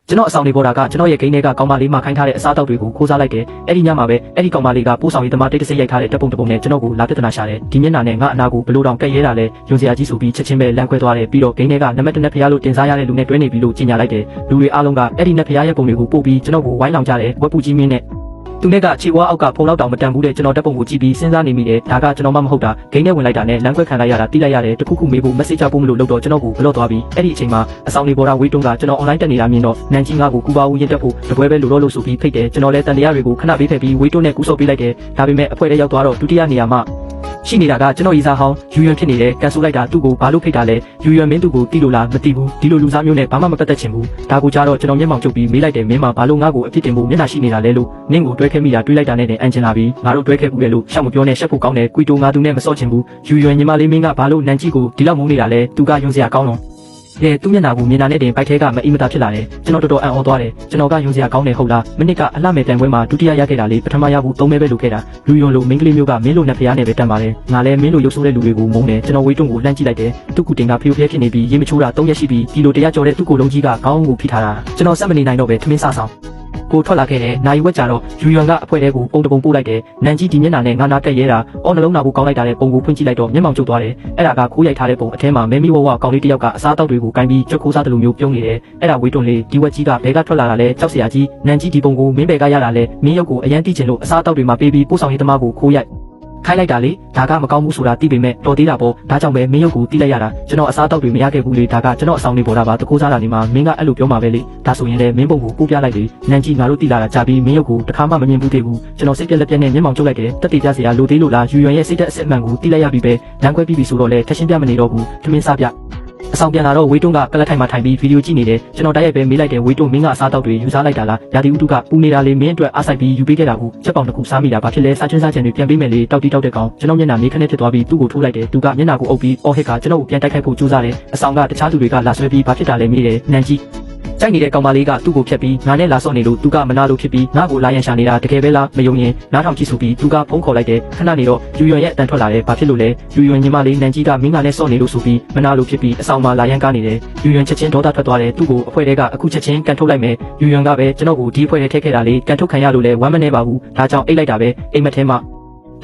ကျွန်တော်အဆောင်နေပေါ်တာကကျွန်တော်ရဲ့ဂိမ်းထဲကကောင်မလေးမှခိုင်းထားတဲ့အစားအသောက်တွေကိုခိုးစားလိုက်တယ်။အဲ့ဒီညမှာပဲအဲ့ဒီကောင်မလေးကပိုးဆောင်ရေးသမားတိတ်တဆိတ်ရိုက်ထားတဲ့တပ်ပုံတစ်ပုံနဲ့ကျွန်တော်ကိုလာပြဿနာရှာတယ်။ဒီမျက်နှာနဲ့ငါအနာကိုဘလို့တောင်ကက်ရဲတာလဲယွန်စရာကြီးဆိုပြီးချက်ချင်းပဲလမ်းခွဲသွားတယ်ပြီးတော့ဂိမ်းထဲကနံပါတ်1နဲ့ဖျားလို့တင်စားရတဲ့လူနဲ့တွဲနေပြီလို့ကြေညာလိုက်တယ်။လူတွေအားလုံးကအဲ့ဒီနဲ့ဖျားရဲ့ပုံတွေကိုပို့ပြီးကျွန်တော်ကိုဝိုင်းလောင်ကြတယ်ဝက်ပူကြီးမင်းနဲ့သူနဲ့ကခြေဝါအောက်ကဖုံလောက်တောင်မတန်ဘူးတဲ့ကျွန်တော်တပ်ပုံကိုကြည့်ပြီးစဉ်းစားနေမိတယ်ဒါကကျွန်တော်မှမဟုတ်တာဂိမ်းထဲဝင်လိုက်တာနဲ့လမ်းခွဲခံလိုက်ရတာတိလိုက်ရတယ်တခုခုမေးဖို့ message ချဖို့မလို့လို့တော့ကျွန်တော်ကိုဘလော့သွားပြီးအဲ့ဒီအချိန်မှာအဆောင်နေပေါ်တာဝေးတွန်းကကျွန်တော် online တက်နေတာမြင်တော့နန်ကြီးငါကိုကူပါဦးရင်တက်ဖို့တပွဲပဲလိုတော့လို့ဆိုပြီးဖိတ်တယ်ကျွန်တော်လည်းတန်တရားတွေကိုခဏပေးဖက်ပြီးဝေးတွန်းနဲ့ကူဆော့ပေးလိုက်တယ်ဒါပေမဲ့အဖွဲ့ထဲရောက်သွားတော့ဒုတိယနေရာမှာရှိနေတာကကျွန်တော်ရီစာဟောင်းယူယွန်ဖြစ်နေတယ်ကန်ဆယ်လိုက်တာသူ့ကိုဘာလို့ဖိတ်တာလဲယူယွန်မင်းသူ့ကိုတီးလို့လားမတီးဘူးဒီလိုလူစားမျိုးနဲ့ဘာမှမပတ်သက်ချင်ဘူးဒါကိုကြားတော့ကျွန်တော်မျက်မှောင်ကျုပ်ပြီးမေးလိုက်တယ်မင်းမဘာလို့ငါ့ကိုအဖြစ်တင်ဖို့မျက်နှာရှိနေတာလဲလို့နင်းကိုတွဲခဲ့မိတာတွေးလိုက်တာနဲ့အန်ဂျင်လာပြီးငါတို့တွဲခဲ့ဘူးလေလို့ရှောက်မပြောနဲ့ရှက်ဖို့ကောင်းတယ်ကွီတိုငါသူနဲ့မစော့ချင်ဘူးယူယွန်ညီမလေးမင်းကဘာလို့နန်ကြီးကိုဒီလောက်မုန်းနေတာလဲသူကယွန်စရာကောင်းတော့သူ့မျက်နှာကိုမြင်တာနဲ့တင်ပိုက်ထဲကမအီမတာဖြစ်လာတယ်ကျွန်တော်တော်တော်အံ့ဩသွားတယ်ကျွန်တော်ကယုံစရာကောင်းတယ်ဟုတ်လားမနစ်ကအလှမဲ့တန်ပွဲမှာဒုတိယရခဲ့တာလေးပထမရဘူးသုံးမဲပဲလုပ်ခဲ့တာလူယွန်လိုမင်းကလေးမျိုးကမင်းလိုနဲ့ဖျားနဲ့ပဲတန်ပါတယ်ငါလည်းမင်းလိုရုပ်ဆိုးတဲ့လူတွေကိုမုန်းတယ်ကျွန်တော်ဝေးတွန်းကိုလှမ်းကြည့်လိုက်တယ်သူ့ကူတင်ကဖျို့ဖျဲဖြစ်နေပြီးရေမချိုးတာ3ရက်ရှိပြီးကီလို100ကျော်တဲ့သူ့ကိုယ်လုံးကြီးကခေါင်းကိုဖိထားတာကျွန်တော်စက်မနေနိုင်တော့ပဲထမင်းစားဆောင်ကိုထွက်လာခဲ့တယ်နိုင်ဝက်ကြတော့ယူယွန်ကအဖွဲတဲကိုပုံတပုံပို့လိုက်တယ်နန်ကြီးဒီမျက်နှာနဲ့ငါနာတက်ရဲတာအော်နှလုံးသားကိုကောင်းလိုက်တာတဲ့ပုံကိုဖွင့်ကြည့်လိုက်တော့မျက်မှောင်ကျုပ်သွားတယ်အဲ့ဒါကခိုးရိုက်ထားတဲ့ပုံအထဲမှာမဲမီဝဝကောင်းလေးတစ်ယောက်ကအစားအသောက်တွေကိုကိုင်းပြီးကြွက်ခိုးစားတယ်လို့မျိုးပြုံးနေတယ်အဲ့ဒါဝေးတွန်းလေးဒီဝက်ကြီးကဘဲကထွက်လာတာလဲကြောက်စရာကြီးနန်ကြီးဒီပုံကိုမင်းဘဲကရတာလဲမင်းရုပ်ကိုအရန်တိကျင်လို့အစားအသောက်တွေမှာပေးပြီးပို့ဆောင်ရေးသမားကိုခိုးရိုက်ခိုင်းလိုက်တာလေဒါကမကောင်းဘူးဆိုတာသိပေမဲ့တော်သေးတာပေါ့ဒါကြောင့်ပဲမင်းရုပ်ကိုတိလိုက်ရတာကျွန်တော်အစားအသောက်တွေမရခဲ့ဘူးလေဒါကကျွန်တော်အဆောင်လေးပေါ်တာပါတကိုးစားတာနေမှာမင်းကအဲ့လိုပြောမှာပဲလေဒါဆိုရင်လည်းမင်းပုံကိုပို့ပြလိုက်လေနန်ကြီးငါတို့တိလာတာကြာပြီးမင်းရုပ်ကိုတခါမှမမြင်ဘူးသေးဘူးကျွန်တော်စိတ်ပြက်လက်ပြက်နဲ့မျက်မှောင်ကျုပ်လိုက်တယ်တက်တေကြစရာလိုသေးလို့လားယူယွန်ရဲ့စိတ်သက်အစစ်မှန်ကိုတိလိုက်ရပြီပဲလမ်းခွဲပြီးပြီဆိုတော့လေထက်ရှင်းပြမနေတော့ဘူးထမင်းစားပြအဆောင်ပြန်လာတော့ဝေးတွန်းကကလတ်ထိုင်မှာထိုင်ပြီးဗီဒီယိုကြည့်နေတယ်ကျွန်တော်တိုက်ရိုက်ပဲမေးလိုက်တယ်ဝေးတွန်းမင်းကအစားတောက်တွေယူစားလိုက်တာလားရာသီဥတုကပူနေတာလေမင်းအတွက်အားဆိုင်ပြီးယူပေးခဲ့တာကိုချက်ပေါင်တစ်ခုစားမိတာဘာဖြစ်လဲစားချင်းစားချင်တွေပြန်ပေးမယ်လေတောက်တီတောက်တဲ့ကောင်ကျွန်တော်မျက်နှာမေးခနဲ့ဖြစ်သွားပြီးသူ့ကိုထိုးလိုက်တယ်သူကမျက်နှာကိုအုပ်ပြီးအော်ဟစ်ကကျွန်တော်ကိုပြန်တိုက်ခိုက်ဖို့ကြိုးစားတယ်အဆောင်ကတခြားသူတွေကလာဆွဲပြီးဘာဖြစ်တာလဲမေးတယ်နန်ကြီးကြိုက်နေတဲ့ကောင်မလေးကသူ့ကိုဖျက်ပြီးငါနဲ့လာဆော့နေလို့သူကမနာလို့ဖြစ်ပြီးငါ့ကိုလာရန်ရှာနေတာတကယ်ပဲလားမယုံရင်နားထောင်ကြည့်ဆိုပြီးသူကဖုန်းခေါ်လိုက်တယ်ခဏနေတော့ယူယွန်ရဲ့အတန်ထွက်လာတယ်ဘာဖြစ်လို့လဲယူယွန်ညီမလေးနန်ကြီးကမင်းကနဲ့ဆော့နေလို့ဆိုပြီးမနာလို့ဖြစ်ပြီးအဆောင်မှာလာရန်ကားနေတယ်ယူယွန်ချက်ချင်းဒေါသထွက်သွားတယ်သူ့ကိုအဖွဲ့ထဲကအခုချက်ချင်းကန်ထုတ်လိုက်မယ်ယူယွန်ကပဲကျွန်တော်ကိုဒီအဖွဲ့ထဲထည့်ခဲ့တာလေကန်ထုတ်ခံရလို့လဲဝမ်းမနေပါဘူးဒါကြောင့်အိတ်လိုက်တာပဲအိမ်မထဲမှာ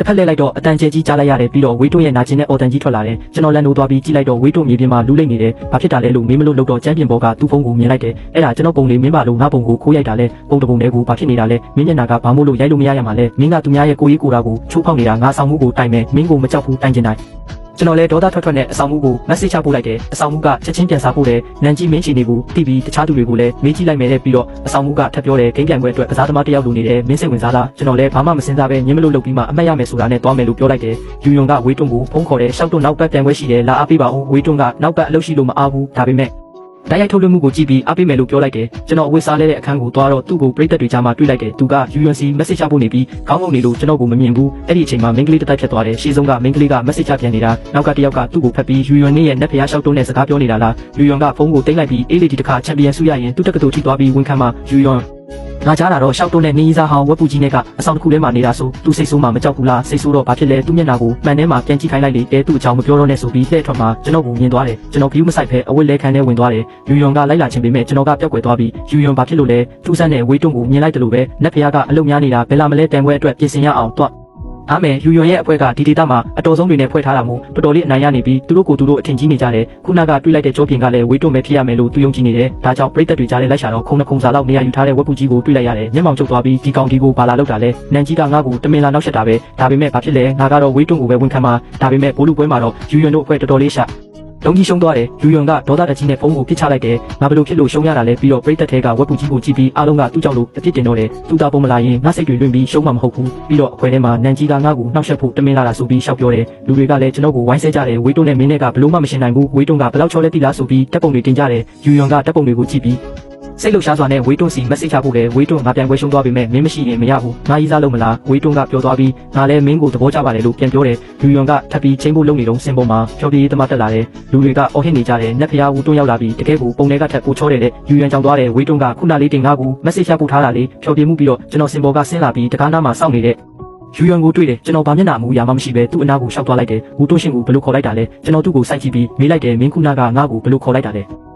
တစ်ဖက်လဲလိုက်တော့အတန်ကျဲကြီးကြားလိုက်ရတယ်ပြီးတော့ဝေးတွန်းရဲ့နာကျင်တဲ့အော်တန်ကြီးထွက်လာတယ်ကျွန်တော်လန်နိုးသွားပြီးကြည့်လိုက်တော့ဝေးတွန်းမြေပြင်မှာလူးလိမ့်နေတယ်ဘာဖြစ်တာလဲလို့မေးမလို့တော့ကျမ်းပြင်ဘောကသူ့ဖုန်းကိုမြင်လိုက်တယ်အဲ့ဒါကျွန်တော်ပုံလေးမင်းပါလို့ငါပုံကိုခိုးရိုက်တာလဲပုံတပုံလေးကိုဘာဖြစ်နေတာလဲမင်းမျက်နှာကဘာမို့လို့ရိုက်လို့မရရမှာလဲမင်းကသူများရဲ့ကိုရေးကိုတာကိုချိုးဖောက်နေတာငါဆောင်မှုကိုတိုင်မယ်မင်းကိုမကြောက်ဘူးတိုင်ကျင်တိုင်းကျွန်တော်လည်းဒေါသထွက်နဲ့အဆောင်မှုကို message ချပို့လိုက်တယ်အဆောင်မှုကချက်ချင်းပြန်စားပို့တယ်နန်ကြီးမင်းချီနေဘူးတီးပြီးတခြားသူတွေကိုလည်းမေးကြည့်လိုက်မယ်တဲ့ပြီးတော့အဆောင်မှုကထပ်ပြောတယ်ဂိမ်းပြိုင်ပွဲအတွက်ကစားသမားတစ်ယောက်လိုနေတယ်မင်းစိတ်ဝင်စားလားကျွန်တော်လည်းဘာမှမစင်စားပဲညင်းမလို့လုပ်ပြီးမှအမှတ်ရမယ်ဆိုတာနဲ့တွားမယ်လို့ပြောလိုက်တယ်ယူယွန်ကဝေးတွန်းကိုဖုန်းခေါ်တယ်ရှောက်တွန်းနောက်ပတ်ပြိုင်ပွဲရှိတယ်လာအားပေးပါဦးဝေးတွန်းကနောက်ပတ်အလုပ်ရှိလို့မအားဘူးဒါပေမဲ့တိုက်ရိုက်ထုတ်လွှင့်မှုကိုကြည့်ပြီးအားပေးမယ်လို့ပြောလိုက်တယ်ကျွန်တော်အဝတ်စားလဲတဲ့အခန်းကိုသွားတော့သူ့ကိုပြိသက်တွေကြားမှာတွေ့လိုက်တယ်သူက UNC message ချဖို့နေပြီးခေါင်းငုံနေလို့ကျွန်တော်ကိုမမြင်ဘူးအဲ့ဒီအချိန်မှာမင်းကလေးတစ်တိုက်ဖြတ်သွားတယ်ရှေ့ဆုံးကမင်းကလေးက message ချပြန်နေတာနောက်ကတယောက်ကသူ့ကိုဖတ်ပြီး UN ရဲ့နက်ဖျားလျှောက်တွန်းတဲ့စကားပြောနေတာလား UN ကဖုန်းကိုတိတ်လိုက်ပြီးအေးလေဒီတစ်ခါချန်ပီယံဆုရရင်သူ့တက္ကသိုလ်ထိသွားပြီးဝန်ခံမှာ UNငါကြားတာတော့ရှောက်တွန်းတဲ့နေကြီးစားဟောင်းဝက်ပူကြီးနဲ့ကအဆောင်တစ်ခုထဲမှာနေတာဆိုသူစိတ်ဆိုးမှမကြောက်ဘူးလားစိတ်ဆိုးတော့ဘာဖြစ်လဲသူ့မျက်နှာကိုမှန်ထဲမှာပြန်ကြည့်ခိုင်းလိုက်လေသူ့အကြောင်းမပြောတော့နဲ့ဆိုပြီးလှည့်ထွက်မှာကျွန်တော်ကိုမြင်သွားတယ်ကျွန်တော်ဘီယူမဆိုင်ဖဲအဝတ်လဲခန်းထဲဝင်သွားတယ်ယူယွန်ကလိုက်လာခြင်းပေမဲ့ကျွန်တော်ကပျောက်ကွယ်သွားပြီးယူယွန်ဘာဖြစ်လို့လဲသူ့ဆန်းနဲ့ဝေးတွန်းကိုမြင်လိုက်တယ်လို့ပဲနက်ဖျားကအလုံများနေတာဘယ်လာမလဲတန်ပွဲအတွက်ပြင်ဆင်ရအောင်တွတ်အားမယ်ယူယွန်ရဲ့အဖွဲ့ကဒီဒေတာမှာအတော်ဆုံးတွေနဲ့ဖွဲ့ထားတာမို့တော်တော်လေးအနိုင်ရနေပြီးသူတို့ကိုသူတို့အထင်ကြီးနေကြတယ်ခုနကတွေးလိုက်တဲ့ကြောပြင်ကလည်းဝေးတွန်းပဲဖြစ်ရမယ်လို့သူယုံကြည်နေတယ်ဒါကြောင့်ပြည်သက်တွေကြားထဲလိုက်ရှာတော့ခုံနှခုံစာလောက်နေရာယူထားတဲ့ဝက်ပူကြီးကိုတွေးလိုက်ရတယ်မျက်မှောင်ကျုပ်သွားပြီးဒီကောင်ဒီကိုဘာလာလောက်တာလဲနန်ကြီးကငါ့ကိုတမင်လာနောက်ဆက်တာပဲဒါပေမဲ့ဘာဖြစ်လဲငါကတော့ဝေးတွန်းကိုပဲဝန်ခံမှာဒါပေမဲ့ဘိုးလူပွဲမှာတော့ယူယွန်တို့အဖွဲ့တော်တော်လေးရှာလုံးကြီးရှုံးသွားတယ်ယူယွန်ကဒေါသတကြီးနဲ့ဖုန်းကိုပစ်ချလိုက်တယ်ငါဘယ်လိုဖြစ်လို့ရှုံးရတာလဲပြီးတော့ပြည်သက်ထဲကဝက်ပူကြီးကိုကြည့်ပြီးအားလုံးကသူ့ကြောင့်လို့အပြစ်တင်တော့တယ်သူတာပုံမလာရင်ငါစိတ်တွေလွင့်ပြီးရှုံးမှာမဟုတ်ဘူးပြီးတော့အခွဲထဲမှာနန်ကြီးကငါ့ကိုနှောက်ယှက်ဖို့တမင်လာတာဆိုပြီးရှောက်ပြောတယ်လူတွေကလည်းကျွန်တော်ကိုဝိုင်းဆဲကြတယ်ဝေးတွန်းနဲ့မင်းနဲ့ကဘလို့မှမရှင်းနိုင်ဘူးဝေးတွန်းကဘလောက်ချောလဲတိလားဆိုပြီးတပ်ပုံတွေတင်ကြတယ်ယူယွန်ကတပ်ပုံတွေကိုကြည့်ပြီးစိတ်လှုပ်ရှားစွာနဲ့ဝေးတွန်းစီ message ချဖို့လေဝေးတွန်းငါပြန်ပွဲရှုံးသွားပြီမဲ့မင်းမရှိရင်မရဘူးငါကြီးစားလို့မလားဝေးတွန်းကပြောသွားပြီးငါလည်းမင်းကိုသဘောကျပါတယ်လို့ပြန်ပြောတယ်ယူယွန်ကထပ်ပြီးချင်းဖို့လုပ်နေတော့စင်ပေါ်မှာဖြောပြေးသမားတက်လာတယ်လူတွေကအော်ဟစ်နေကြတယ်နက်ဖျားဦးတွန်းရောက်လာပြီးတကယ်ကိုပုံထဲကထပ်ပိုချောတယ်တဲ့ယူယွန်ကြောင်သွားတယ်ဝေးတွန်းကခုနလေးတင်ငါကို message ချဖို့ထားတာလေဖြောပြေးမှုပြီးတော့ကျွန်တော်စင်ပေါ်ကဆင်းလာပြီးတကားနားမှာစောင့်နေတဲ့ယူယွန်ကိုတွေ့တယ်ကျွန်တော်ဗာမျက်နှာအမူအရာမှမရှိပဲသူ့အနာကိုရှောက်သွားလိုက်တယ်ဝူတွန်းရှင်ကိုဘယ်လိုခေါ်လိုက်တာလဲကျွန်တော်သူ့ကိုစိုက်ကြည့်ပြီးမေးလိုက်တယ်မင်းခုနကငါ့ကိုဘယ်လိုခေါ်လိုက်တာလဲ